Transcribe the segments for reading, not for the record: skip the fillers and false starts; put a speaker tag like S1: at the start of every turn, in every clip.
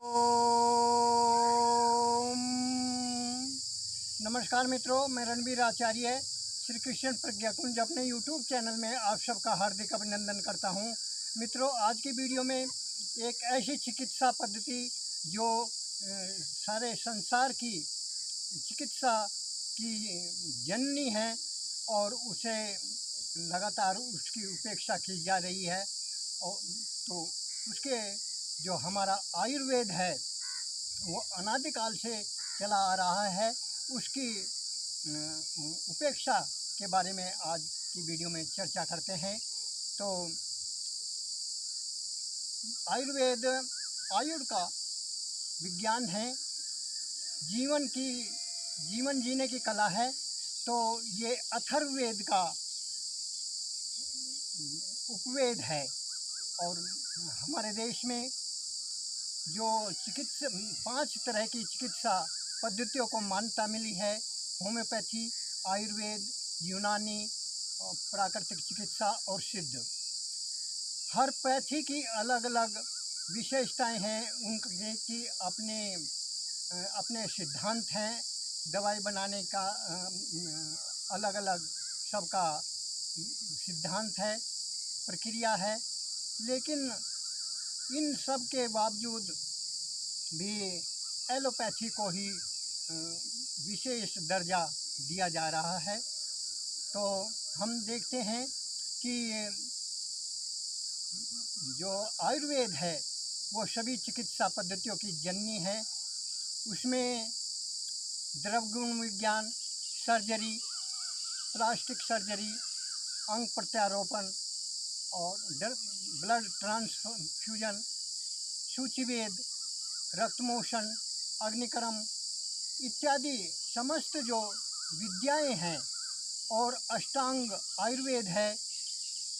S1: ओम नमस्कार मित्रों, मैं रणबीर आचार्य श्री कृष्ण प्रज्ञा कुंज अपने यूट्यूब चैनल में आप सबका हार्दिक अभिनंदन करता हूं। मित्रों, आज की वीडियो में एक ऐसी चिकित्सा पद्धति जो सारे संसार की चिकित्सा की जननी है और उसे लगातार उसकी उपेक्षा की जा रही है। और तो उसके जो हमारा आयुर्वेद है वो अनादिकाल से चला आ रहा है, उसकी उपेक्षा के बारे में आज की वीडियो में चर्चा करते हैं। तो आयुर्वेद आयुर् का विज्ञान है, जीवन जीने की कला है। तो ये अथर्ववेद का उपवेद है और हमारे देश में जो 5 तरह की चिकित्सा पद्धतियों को मान्यता मिली है, होम्योपैथी, आयुर्वेद, यूनानी, प्राकृतिक चिकित्सा और सिद्ध। हर पैथी की अलग अलग विशेषताएं हैं, उनकी अपने सिद्धांत हैं। दवाई बनाने का अलग अलग सबका सिद्धांत है, प्रक्रिया है। लेकिन इन सब के बावजूद भी एलोपैथी को ही विशेष दर्जा दिया जा रहा है। तो हम देखते हैं कि जो आयुर्वेद है वो सभी चिकित्सा पद्धतियों की जननी है। उसमें द्रवगुण विज्ञान, सर्जरी, प्लास्टिक सर्जरी, अंग प्रत्यारोपण और ब्लड ट्रांसफ्यूजन, सूचिवेद, रक्तमोशन, अग्निकर्म इत्यादि समस्त जो विद्याएं हैं और अष्टांग आयुर्वेद है,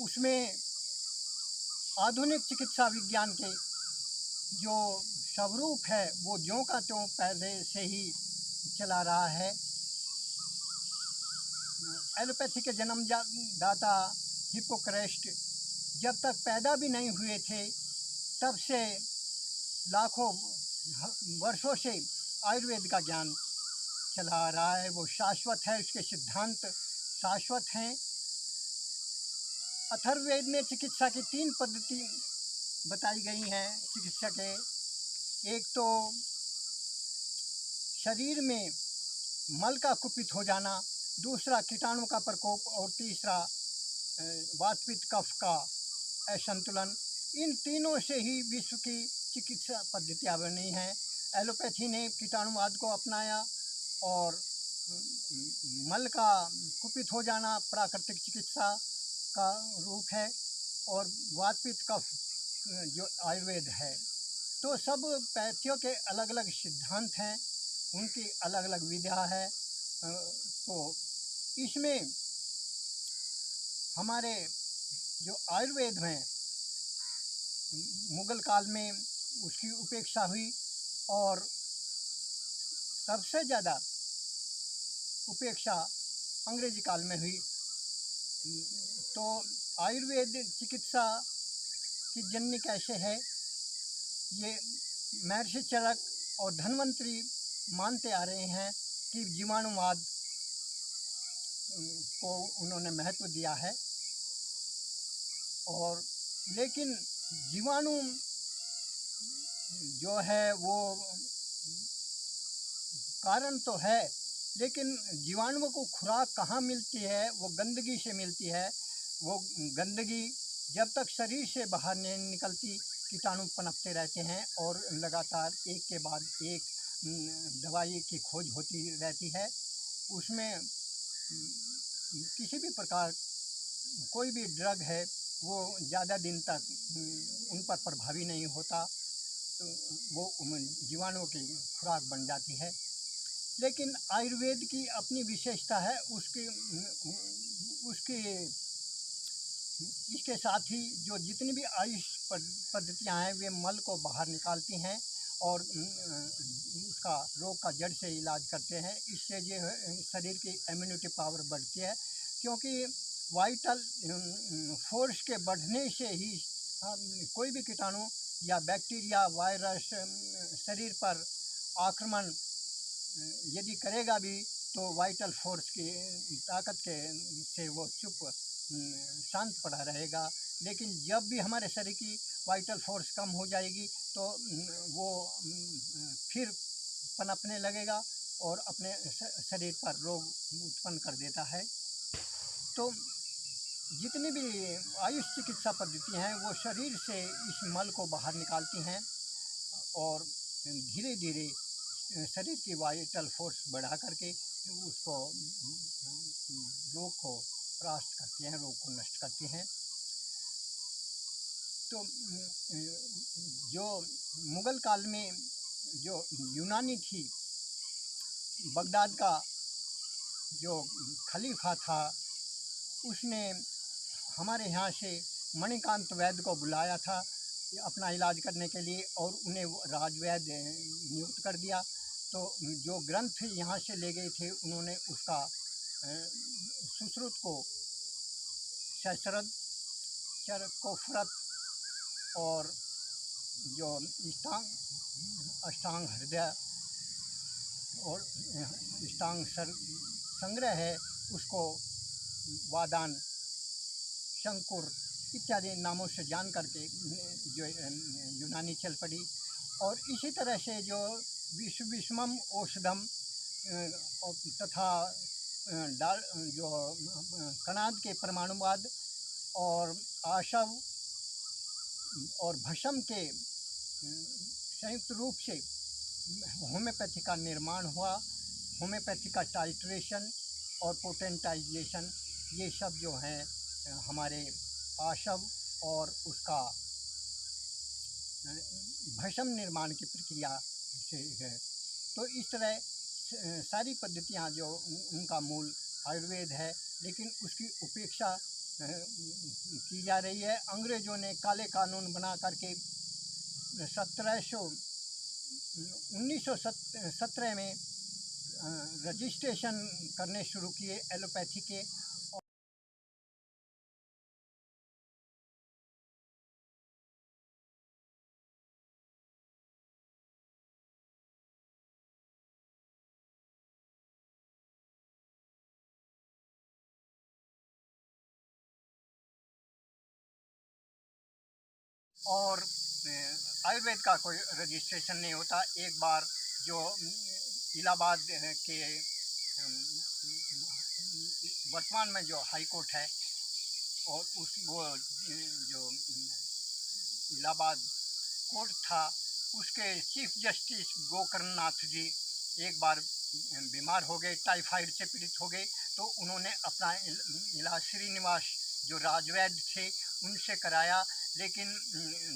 S1: उसमें आधुनिक चिकित्सा विज्ञान के जो स्वरूप है वो ज्यों का त्यों पहले से ही चला रहा है। एलोपैथी के जन्मदाता हिप्पोक्रेट जब तक पैदा भी नहीं हुए थे तब से लाखों वर्षों से आयुर्वेद का ज्ञान चला आ रहा है। वो शाश्वत है, उसके सिद्धांत शाश्वत हैं। अथर्ववेद में चिकित्सा की 3 पद्धति बताई गई हैं चिकित्सा के। एक तो शरीर में मल का कुपित हो जाना, दूसरा कीटाणु का प्रकोप और तीसरा वातपित्त कफ का असंतुलन। इन तीनों से ही विश्व की चिकित्सा पद्धतियाँ बनी हैं। एलोपैथी ने कीटाणुवाद को अपनाया और मल का कुपित हो जाना प्राकृतिक चिकित्सा का रूप है और वातपित्त कफ जो आयुर्वेद है। तो सब पैथियों के अलग अलग सिद्धांत हैं, उनकी अलग अलग विधा है। तो इसमें हमारे जो आयुर्वेद में मुगल काल में उसकी उपेक्षा हुई और सबसे ज़्यादा उपेक्षा अंग्रेजी काल में हुई। तो आयुर्वेद चिकित्सा की जननी कैसे है, ये महर्षि चरक और धन्वंतरी मानते आ रहे हैं कि जीवाणुवाद को उन्होंने महत्व दिया है। और लेकिन जीवाणु जो है वो कारण तो है, लेकिन जीवाणुओं को खुराक कहाँ मिलती है? वो गंदगी से मिलती है। वो गंदगी जब तक शरीर से बाहर नहीं निकलती, कीटाणु पनपते रहते हैं और लगातार एक के बाद एक दवाई की खोज होती रहती है। उसमें किसी भी प्रकार कोई भी ड्रग है वो ज़्यादा दिन तक उन पर प्रभावी नहीं होता, तो वो जीवाणुओं की खुराक बन जाती है। लेकिन आयुर्वेद की अपनी विशेषता है, इसके साथ ही जो जितनी भी आयुष पद्धतियाँ हैं वे मल को बाहर निकालती हैं और उसका रोग का जड़ से इलाज करते हैं। इससे जो शरीर की इम्यूनिटी पावर बढ़ती है, क्योंकि वाइटल फोर्स के बढ़ने से ही कोई भी कीटाणु या बैक्टीरिया वायरस शरीर पर आक्रमण यदि करेगा भी तो वाइटल फोर्स की ताकत के से वो चुप शांत पड़ा रहेगा। लेकिन जब भी हमारे शरीर की वाइटल फोर्स कम हो जाएगी तो वो फिर पनपने लगेगा और अपने शरीर पर रोग उत्पन्न कर देता है। तो जितनी भी आयुष चिकित्सा पद्धतियाँ हैं वो शरीर से इस मल को बाहर निकालती हैं और धीरे धीरे शरीर की वाइटल फोर्स बढ़ा करके उसको रोग को परास्त करती हैं, रोग को नष्ट करती हैं। तो जो मुग़ल काल में जो यूनानी थी, बगदाद का जो खलीफा था, उसने हमारे यहाँ से मणिकांत वैद्य को बुलाया था अपना इलाज करने के लिए और उन्हें राजवैद्य नियुक्त कर दिया। तो जो ग्रंथ यहाँ से ले गए थे उन्होंने उसका सुश्रुत को सशरद चरकोफ्रत और जो अष्टांग हृदय और अष्टांग संग्रह है उसको वादान शंकुर इत्यादि नामों से जान करके जो यूनानी चल पड़ी। और इसी तरह से जो विषमम औषधम तथा जो कणाद के परमाणुवाद और आशव और भस्म के संयुक्त रूप से होम्योपैथी का निर्माण हुआ। होम्योपैथी का टाइट्रेशन और पोटेंटाइजेशन ये सब जो हैं हमारे आशव और उसका भस्म निर्माण की प्रक्रिया से है। तो इस तरह सारी पद्धतियाँ जो उनका मूल आयुर्वेद है, लेकिन उसकी उपेक्षा की जा रही है। अंग्रेज़ों ने काले कानून बना करके 1917 में रजिस्ट्रेशन करने शुरू किए एलोपैथी के। और आयुर्वेद का कोई रजिस्ट्रेशन नहीं होता। एक बार जो इलाहाबाद के वर्तमान में जो हाई कोर्ट है और वो जो इलाहाबाद कोर्ट था उसके चीफ जस्टिस गोकर्णनाथ जी एक बार बीमार हो गए, टाइफाइड से पीड़ित हो गए। तो उन्होंने अपना इलाज श्रीनिवास जो राजवैद्य थे उनसे कराया। लेकिन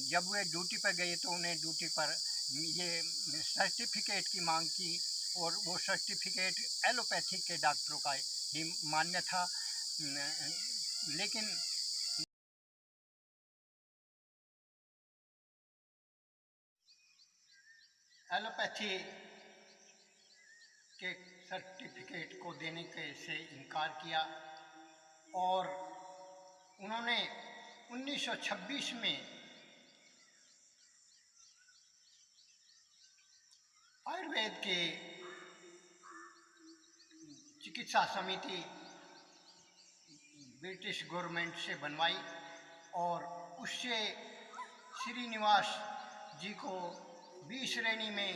S1: जब वे ड्यूटी पर गए तो उन्हें ड्यूटी पर ये सर्टिफिकेट की मांग की और वो सर्टिफिकेट एलोपैथी के डॉक्टरों का ही मान्य था। लेकिन एलोपैथी के सर्टिफिकेट को देने के से इनकार किया और उन्होंने 1926 में आयुर्वेद के चिकित्सा समिति ब्रिटिश गवर्नमेंट से बनवाई और उससे श्रीनिवास जी को 20 श्रेणी में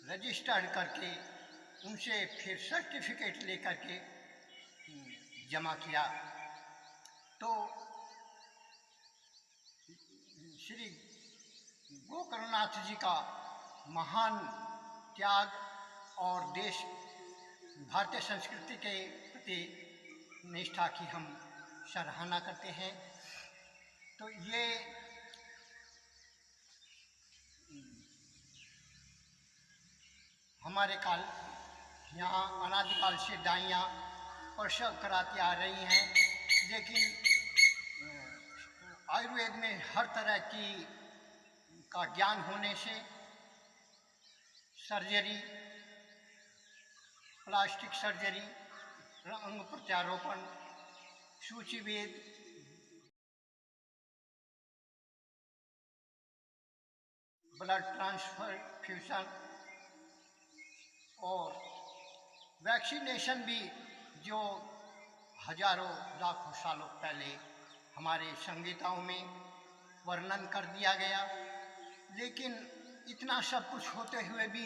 S1: रजिस्टर्ड करके उनसे फिर सर्टिफिकेट लेकर के जमा किया। तो श्री गोकर्णनाथ जी का महान त्याग और देश भारतीय संस्कृति के प्रति निष्ठा की हम सराहना करते हैं। तो ये हमारे काल यहाँ अनादिकाल से दाइयाँ प्रसव कराती आ रही हैं, लेकिन आयुर्वेद में हर तरह का ज्ञान होने से सर्जरी, प्लास्टिक सर्जरी, अंग प्रत्यारोपण, सूचीवेद ब्लड ट्रांसफ्यूशन और वैक्सीनेशन भी, जो हजारों लाखों सालों पहले हमारे संगीताओं में वर्णन कर दिया गया। लेकिन इतना सब कुछ होते हुए भी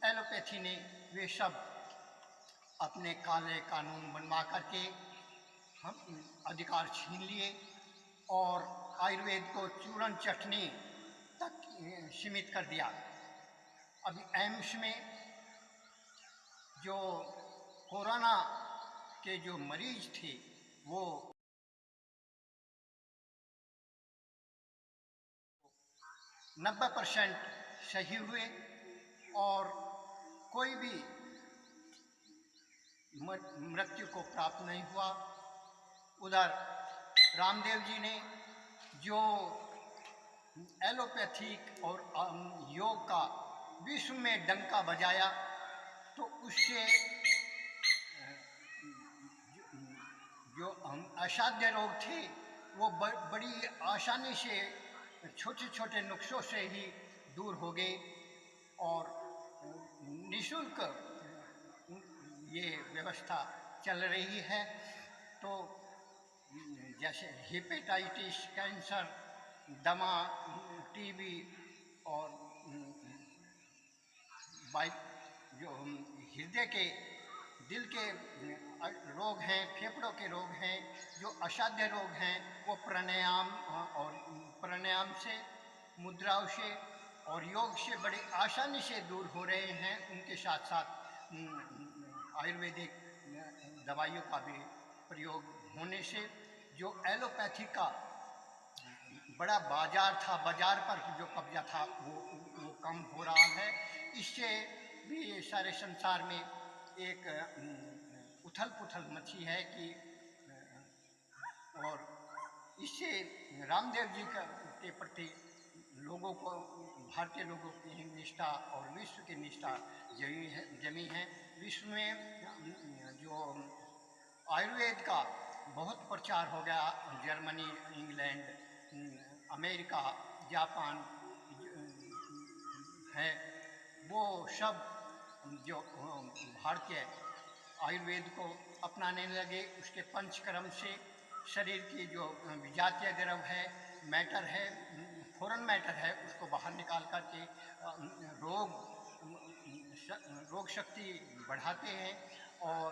S1: एलोपैथी ने वे सब अपने काले कानून बनवा करके हम अधिकार छीन लिए और आयुर्वेद को चूरन चटनी तक सीमित कर दिया। अभी एम्स में जो कोरोना के जो मरीज थे वो 90% सही हुए और कोई भी मृत्यु को प्राप्त नहीं हुआ। उधर रामदेव जी ने जो एलोपैथिक और योग का विश्व में डंका बजाया, तो उससे जो असाध्य रोग थे वो बड़ी आसानी से छोटे छोटे नुस्खों से ही दूर हो गए और निःशुल्क ये व्यवस्था चल रही है। तो जैसे हेपेटाइटिस, कैंसर, दमा, टीबी और जो हृदय के, दिल के रोग हैं, फेफड़ों के रोग हैं, जो असाध्य रोग हैं, वो प्राणायाम से, मुद्राओं से और योग से बड़ी आसानी से दूर हो रहे हैं। उनके साथ साथ आयुर्वेदिक दवाइयों का भी प्रयोग होने से जो एलोपैथी का बड़ा बाजार था, बाजार पर जो कब्जा था वो कम हो रहा है। इससे भी सारे संसार में एक उथल पुथल मची है कि और इससे रामदेव जी के प्रति लोगों को, भारतीय लोगों की निष्ठा और विश्व की निष्ठा जमी है। विश्व में जो आयुर्वेद का बहुत प्रचार हो गया। जर्मनी, इंग्लैंड, अमेरिका, जापान है, वो सब जो भारतीय आयुर्वेद को अपनाने लगे। उसके पंचकर्म से शरीर की जो विजातीय द्रव है, मैटर है, फॉरेन मैटर है, उसको बाहर निकाल करके रोग शक्ति बढ़ाते हैं और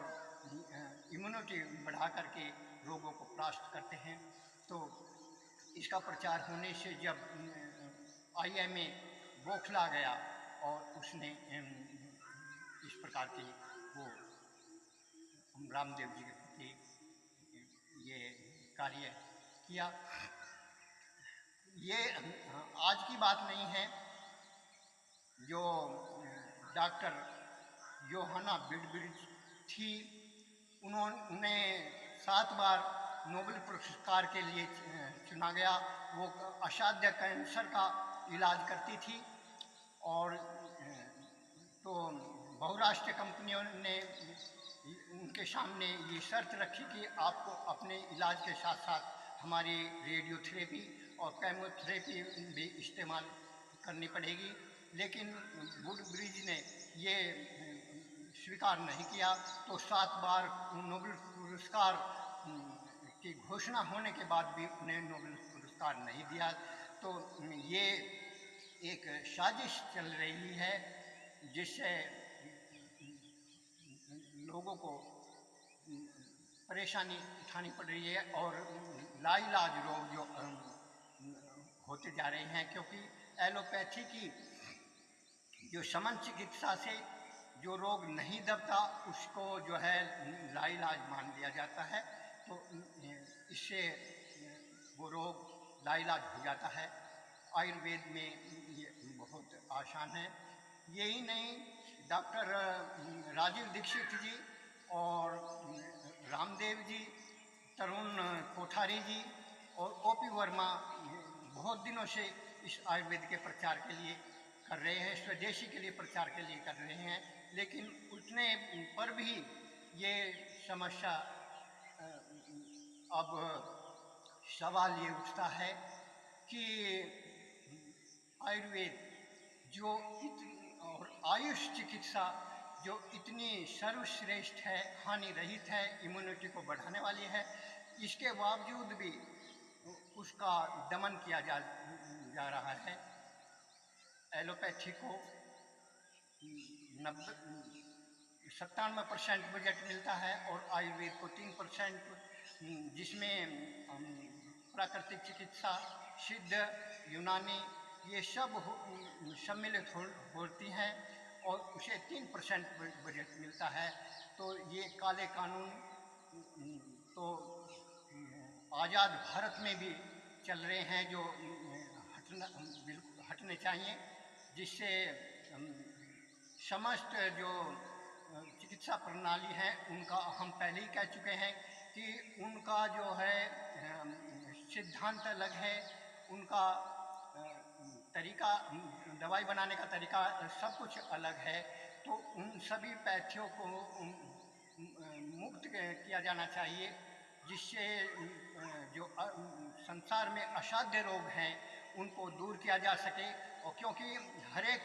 S1: इम्यूनिटी बढ़ा करके रोगों को परास्त करते हैं। तो इसका प्रचार होने से जब IMA बौखला गया और उसने इस प्रकार की वो रामदेव जी के प्रति ये कार्य किया। ये आज की बात नहीं है। जो डॉक्टर योहाना बिडब्रिज थी, उन्हें 7 बार नोबेल पुरस्कार के लिए चुना गया। वो असाध्य कैंसर का इलाज करती थी और तो बहुराष्ट्रीय कंपनियों ने उनके सामने ये शर्त रखी कि आपको अपने इलाज के साथ साथ हमारी रेडियोथेरेपी और केमोथेरेपी भी इस्तेमाल करनी पड़ेगी। लेकिन वुडब्रिज ने ये स्वीकार नहीं किया। तो 7 बार नोबेल पुरस्कार की घोषणा होने के बाद भी उन्हें नोबेल पुरस्कार नहीं दिया। तो ये एक साजिश चल रही है जिससे लोगों को परेशानी उठानी पड़ रही है और लाइलाज रोग जो होते जा रहे हैं। क्योंकि एलोपैथी की जो शमन चिकित्सा से जो रोग नहीं दबता उसको जो है लाइलाज मान लिया जाता है। तो इससे वो रोग लाइलाज हो जाता है। आयुर्वेद में ये बहुत आसान है। यही नहीं, डॉक्टर राजीव दीक्षित जी और रामदेव जी, तरुण कोठारी जी और OP वर्मा बहुत दिनों से इस आयुर्वेद के प्रचार के लिए कर रहे हैं, स्वदेशी के लिए प्रचार के लिए कर रहे हैं। लेकिन उतने पर भी ये समस्या अब सवाल ये उठता है कि आयुर्वेद जो और आयुष चिकित्सा जो इतनी सर्वश्रेष्ठ है, हानि रहित है, इम्यूनिटी को बढ़ाने वाली है, इसके बावजूद भी उसका दमन किया जा रहा है। एलोपैथी को 97% बजट मिलता है और आयुर्वेद को 3%, जिसमें प्राकृतिक चिकित्सा, सिद्ध, यूनानी, ये सब सम्मिलित होती हैं और उसे 3% बजट मिलता है। तो ये काले कानून तो आज़ाद भारत में भी चल रहे हैं, जो बिल्कुल हटने चाहिए, जिससे समस्त जो चिकित्सा प्रणाली है उनका, हम पहले ही कह चुके हैं कि उनका जो है सिद्धांत अलग है, उनका तरीका, दवाई बनाने का तरीका सब कुछ अलग है। तो उन सभी पैथियों को मुक्त किया जाना चाहिए, जिससे जो संसार में असाध्य रोग हैं उनको दूर किया जा सके। और क्योंकि हर एक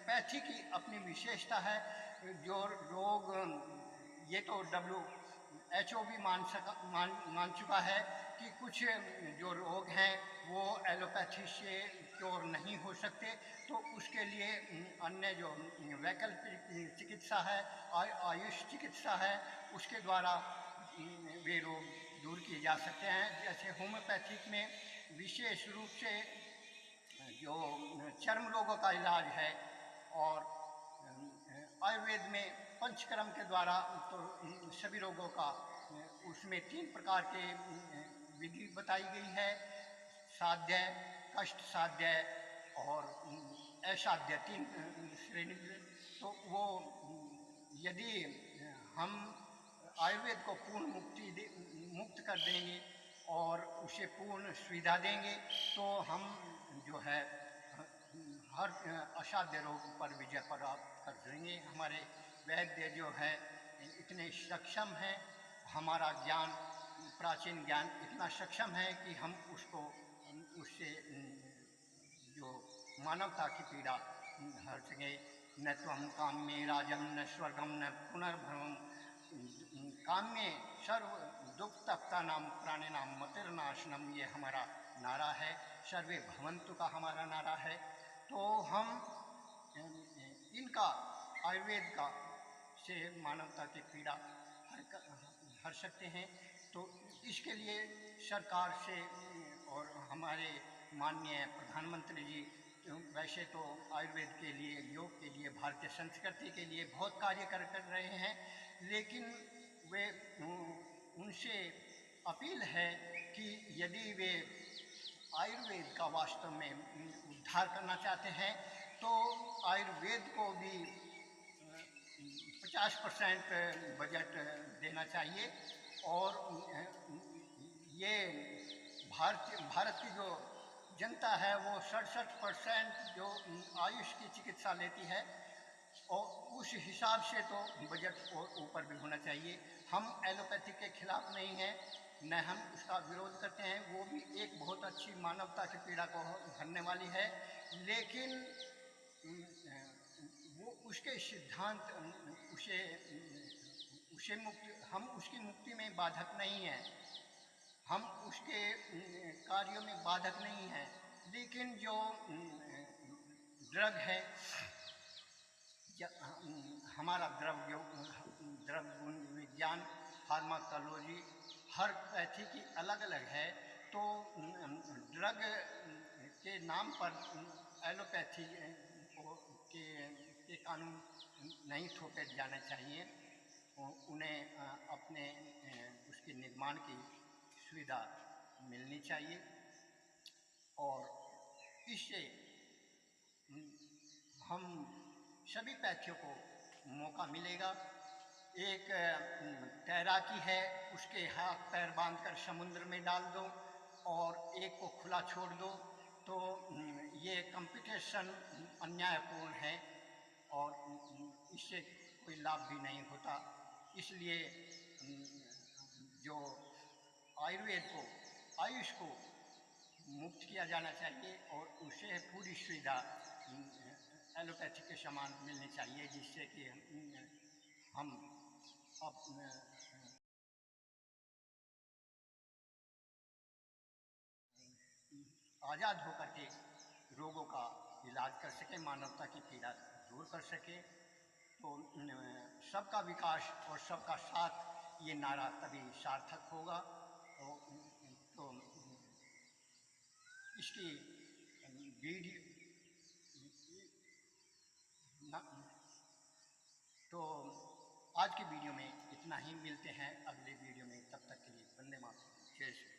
S1: पैथी की अपनी विशेषता है, जो रोग, ये तो WHO भी मान चुका है कि कुछ जो रोग हैं वो एलोपैथी से क्योर नहीं हो सकते, तो उसके लिए अन्य जो वैकल्पिक चिकित्सा है, आयुष चिकित्सा है, उसके द्वारा वे रोग दूर किए जा सकते हैं। जैसे होम्योपैथिक में विशेष रूप से जो चर्म रोगों का इलाज है, और आयुर्वेद में पंचकर्म के द्वारा तो सभी रोगों का, उसमें 3 प्रकार के विधि बताई गई है, साध्य, कष्ट साध्य और असाध्य, 3 श्रेणी। तो वो यदि हम आयुर्वेद को पूर्ण मुक्त कर देंगे और उसे पूर्ण सुविधा देंगे, तो हम जो है हर असाध्य रोग पर विजय प्राप्त कर देंगे। हमारे वैद्य जो है इतने सक्षम हैं, हमारा ज्ञान, प्राचीन ज्ञान इतना सक्षम है कि हम उससे जो मानवता की पीड़ा हर सके। न त्वं काम्ये राजम न स्वर्गम न पुनर्भवम, काम्ये सर्व दुख तप्ता नाम प्राणी नाम मतिर्नाशनम, ये हमारा नारा है। सर्वे भवन्तु का हमारा नारा है। तो हम इनका, आयुर्वेद का से मानवता की पीड़ा हर सकते हैं। तो इसके लिए सरकार से और हमारे माननीय प्रधानमंत्री जी वैसे तो आयुर्वेद के लिए, योग के लिए, भारतीय संस्कृति के लिए बहुत कार्य कर रहे हैं, लेकिन वे उनसे अपील है कि यदि वे आयुर्वेद का वास्तव में उद्धार करना चाहते हैं तो आयुर्वेद को भी 50% बजट देना चाहिए। और ये भारत की जो जनता है वो 67% जो आयुष की चिकित्सा लेती है, और उस हिसाब से तो बजट ऊपर भी होना चाहिए। हम एलोपैथी के खिलाफ नहीं हैं, न हम उसका विरोध करते हैं, वो भी एक बहुत अच्छी मानवता की पीड़ा को हरने वाली है, लेकिन वो उसके सिद्धांत, उसे हम उसकी मुक्ति में बाधक नहीं हैं, हम उसके कार्यों में बाधक नहीं हैं। लेकिन जो ड्रग है, हमारा द्रव्य विज्ञान, फार्माकोलॉजी, हर पैथी की अलग अलग है। तो ड्रग के नाम पर एलोपैथी के कानून नहीं थोपे जाने चाहिए। उन्हें अपने उसके निर्माण की सुविधा मिलनी चाहिए, और इससे हम सभी पैथियों को मौका मिलेगा। एक तैराकी है, उसके हाथ पैर बांधकर समुद्र में डाल दो और एक को खुला छोड़ दो, तो ये कंपटीशन अन्यायपूर्ण है और इससे कोई लाभ भी नहीं होता। इसलिए जो आयुर्वेद को, आयुष को मुक्त मुक्त किया जाना चाहिए और उसे पूरी सुविधा एलोपैथी के समान मिलनी चाहिए, जिससे कि हम आज़ाद होकर के रोगों का इलाज कर सकें, मानवता की पीड़ा दूर कर सकें। तो सबका विकास और सबका साथ ये नारा तभी सार्थक होगा। तो इसकी वीडियो तो आज की वीडियो में इतना ही, मिलते हैं अगले वीडियो में, तब तक के लिए वंदे मातरम, जय श्री राम।